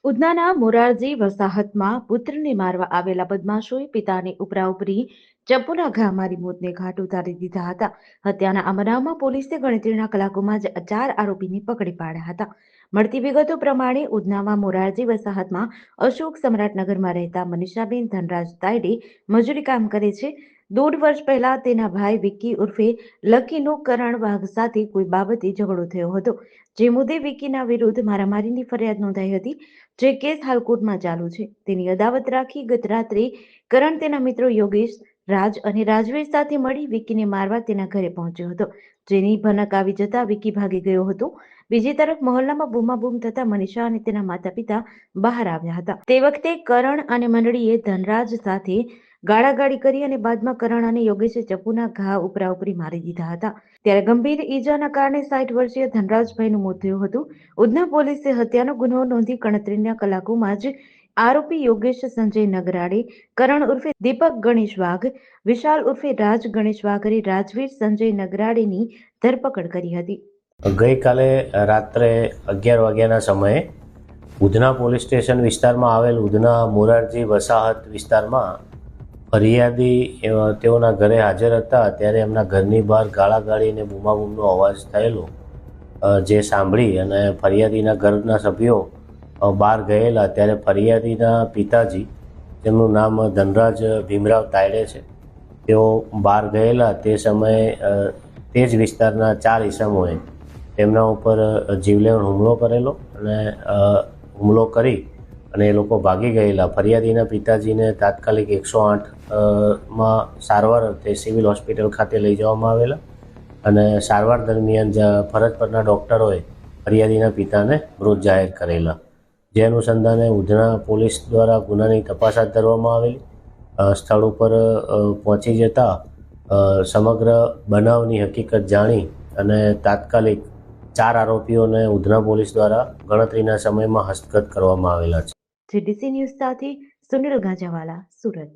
ઉધનાના મોરારજી વસાહતમાં પુત્રને મારવા આવેલા બદમાશોએ પિતાને ઉપરાઉપરી ચપ્પુના ઘા મારી મોતને ઘાટ ઉતારી દીધા હતા. હત્યાના આ બનાવમાં પોલીસે ગણતરીના કલાકોમાં જ 4 આરોપીને પકડી પાડ્યા હતા. મળતી વિગતો પ્રમાણે ઉધનામાં મોરારજી વસાહતમાં અશોક સમ્રાટનગરમાં રહેતા મનીષાબેન ધનરાજ તાયડે મજૂરી કામ કરે છે. 1.5 વર્ષ પહેલા તેના ભાઈ વિક્કી ઉર્ફે લકીનો કરણ વાઘ સાથે કોઈ બાબતે ઝઘડો થયો હતો, જે મુદ્દે વિક્કીના વિરુદ્ધ મારામારીની ફરિયાદ નોંધાઈ હતી, જે કેસ હાલ કોર્ટમાં ચાલુ છે. તેની અદાવત રાખી ગત રાત્રે કરણ તેના મિત્રો યોગેશ, રાજ અને રાજવીર સાથે મળી વિક્કીને મારવા તેના ઘરે પહોંચ્યો હતો, જેની ભનક આવી જતા વિક્કી ભાગી ગયો હતો. બીજી તરફ મહોલ્લામાં બૂમાબૂમ થતા મનીષા અને તેના માતા પિતા બહાર આવ્યા હતા. તે વખતે કરણ અને મંડળીએ ધનરાજ સાથે ગાળાગાળી કરી અને બાદમાં કરણ અને યોગેશે ચપ્પુના ઘા ઉપરાઉપરી મારી દીધા હતા. ત્યારે ગંભીર ઈજાના કારણે 60 વર્ષીય ધનરાજભાઈનું મોત થયું હતું. ઉધના પોલીસે હત્યાનો ગુનો નોંધી ગણતરીના કલાકોમાં જ આરોપી યોગેશ સંજય નગરાડે, કરણ ઉર્ફે દીપક ગણેશ વાઘ, વિશાલ ઉર્ફે રાજ ગણેશ વાઘ અને રાજવીર સંજય નગરાડેની ધરપકડ કરી હતી. ગઈકાલે રાત્રે 11 વાગ્યાના સમયે ઉધના પોલીસ સ્ટેશન વિસ્તારમાં આવેલ ઉધના મોરારજી વસાહત વિસ્તારમાં ફરિયાદી તેઓના ઘરે હાજર હતા. ત્યારે એમના ઘરની બહાર ગાળાગાળી અને બૂમાબૂમનો અવાજ થયેલો, જે સાંભળી અને ફરિયાદીના ઘરના સભ્યો બહાર ગયેલા. ત્યારે ફરિયાદીના પિતાજી, તેમનું નામ ધનરાજ ભીમરાવ તાયડે છે, તેઓ બહાર ગયેલા. તે સમયે તે જ વિસ્તારના 4 ઈસમોએ તેમના ઉપર જીવલેણ હુમલો કરેલો અને હુમલો કરી અને એ લોકો ભાગી ગયેલા. ફરિયાદીના પિતાજીને તાત્કાલિક 108માં સારવાર અર્થે સિવિલ હોસ્પિટલ ખાતે લઈ જવામાં આવેલા અને સારવાર દરમિયાન ફરજ પરના ડૉક્ટરોએ ફરિયાદીના પિતાને મૃત જાહેર કરેલા. જે અનુસંધાને ઉધના પોલીસ દ્વારા ગુનાની તપાસ હાથ ધરવામાં આવેલી. સ્થળ ઉપર પહોંચી જતા સમગ્ર બનાવની હકીકત જાણી અને તાત્કાલિક 4 આરોપીઓને ઉધના પોલીસ દ્વારા ગણતરીના સમયમાં હસ્તગત કરવામાં આવેલા છે. જીડીસી ન્યૂઝ સાથે સુનિલ ગાંજાવાલા, સુરત.